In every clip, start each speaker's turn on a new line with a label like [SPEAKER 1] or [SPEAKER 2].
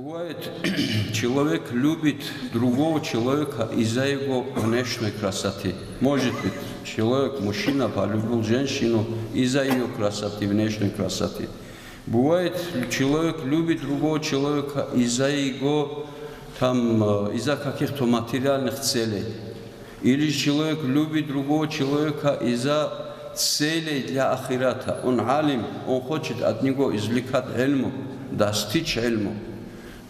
[SPEAKER 1] Бывает, человек любит другого человека из-за его внешней красоты. Может быть, человек, мужчина, полюбил женщину из-за ее красоты, внешней красоты. Бывает, человек любит другого человека из-за его, из-за каких-то материальных целей. Или человек любит другого человека из-за целей для ахирата. Он алим, он хочет от него извлекать ильму, достичь ильму.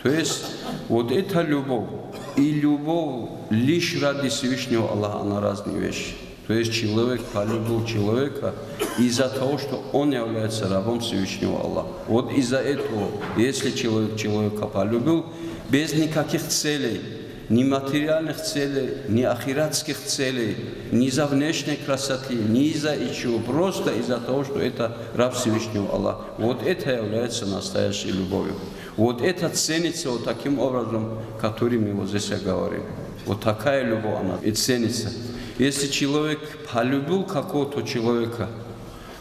[SPEAKER 1] То есть вот эта любовь и любовь лишь ради Всевышнего Аллаха, она разные вещи. То есть человек полюбил человека из-за того, что он является рабом Всевышнего Аллаха. Вот из-за этого, если человек человека полюбил, без никаких целей, ни материальных целей, ни ахиратских целей, ни за внешней красоты, ни из-за чего, просто из-за того, что это раб Всевышнего Аллаха. Вот это является настоящей любовью. Вот это ценится вот таким образом, которым мы вот здесь говорим. Вот такая любовь, она и ценится. Если человек полюбил какого-то человека,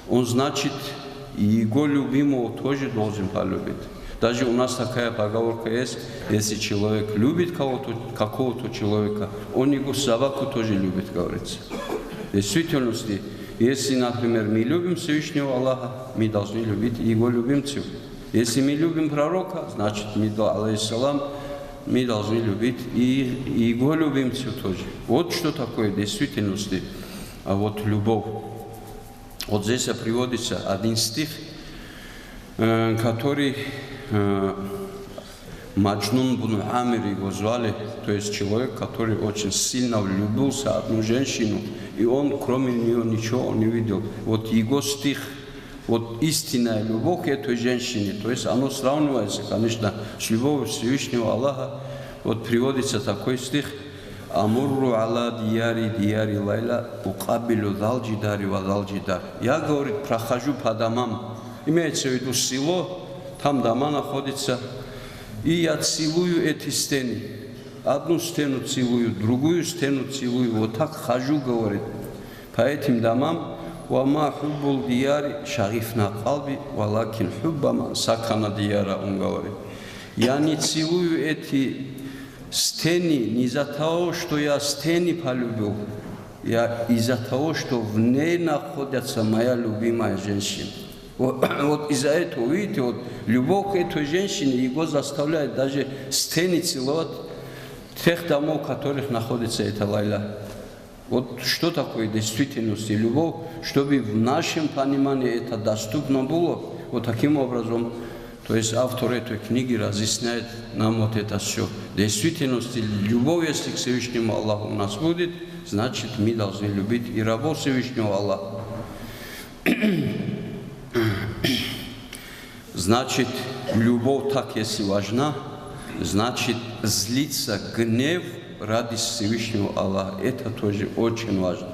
[SPEAKER 1] он, значит, его любимого тоже должен полюбить. Даже у нас такая поговорка есть, если человек любит какого-то человека, он его собаку тоже любит, говорится. В действительности, если, например, мы любим Всевышнего Аллаха, мы должны любить его любимцев. Если мы любим пророка, значит, алейхиссалам, мы должны любить и его любимцев тоже. Вот что такое в действительности, а вот любовь. Вот здесь приводится один стих, который Маджнун бун Амир его звали, то есть человек, который очень сильно влюбился в одну женщину, и он кроме нее ничего не видел. Вот его стих, вот истинная любовь к этой женщине, то есть оно сравнивается, конечно, с любовью Всевышнего Аллаха. Вот приводится такой стих: «Амурру алла дияри лайла, укабилу далджидари ва далджидар». Я, говорит, прохожу по домам, имеется в виду село, там дома находятся, и я целую эти стены. Одну стену целую, другую стену целую, вот так хожу, говорит, по этим домам. «Вама хуббул дияри шарифна калби, валакин хуббама сакана дияра», он говорит. Я не целую эти стены не из-за того, что я стены полюбил, я из-за того, что в ней находится моя любимая женщина. Вот из-за этого, видите, вот любовь к этой женщине его заставляет даже стены целовать тех домов, в которых находится эта лайла. Вот что такое в действительности любовь, чтобы в нашем понимании это доступно было, вот таким образом. То есть автор этой книги разъясняет нам вот это все. В действительности любовь, если к Всевышнему Аллаху у нас будет, значит мы должны любить и рабов Всевышнего Аллаха. Значит, любовь так, если важна, значит, злиться, гнев ради Всевышнего Аллаха, это тоже очень важно.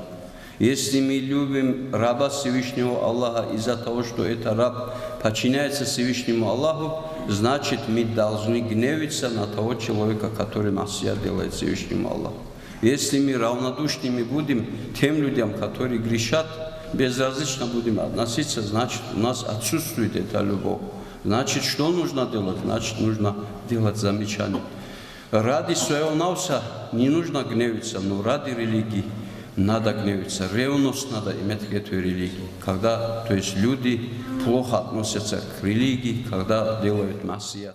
[SPEAKER 1] Если мы любим раба Всевышнего Аллаха из-за того, что этот раб подчиняется Всевышнему Аллаху, значит, мы должны гневиться на того человека, который массия делает Всевышнему Аллаху. Если мы равнодушными будем тем людям, которые грешат, безразлично будем относиться, значит, у нас отсутствует эта любовь. Значит, что нужно делать? Значит, нужно делать замечания. Ради своего носа не нужно гневиться, но ради религии надо гневиться. Ревность надо иметь к этой религии. Когда, то есть, люди плохо относятся к религии, когда делают массия.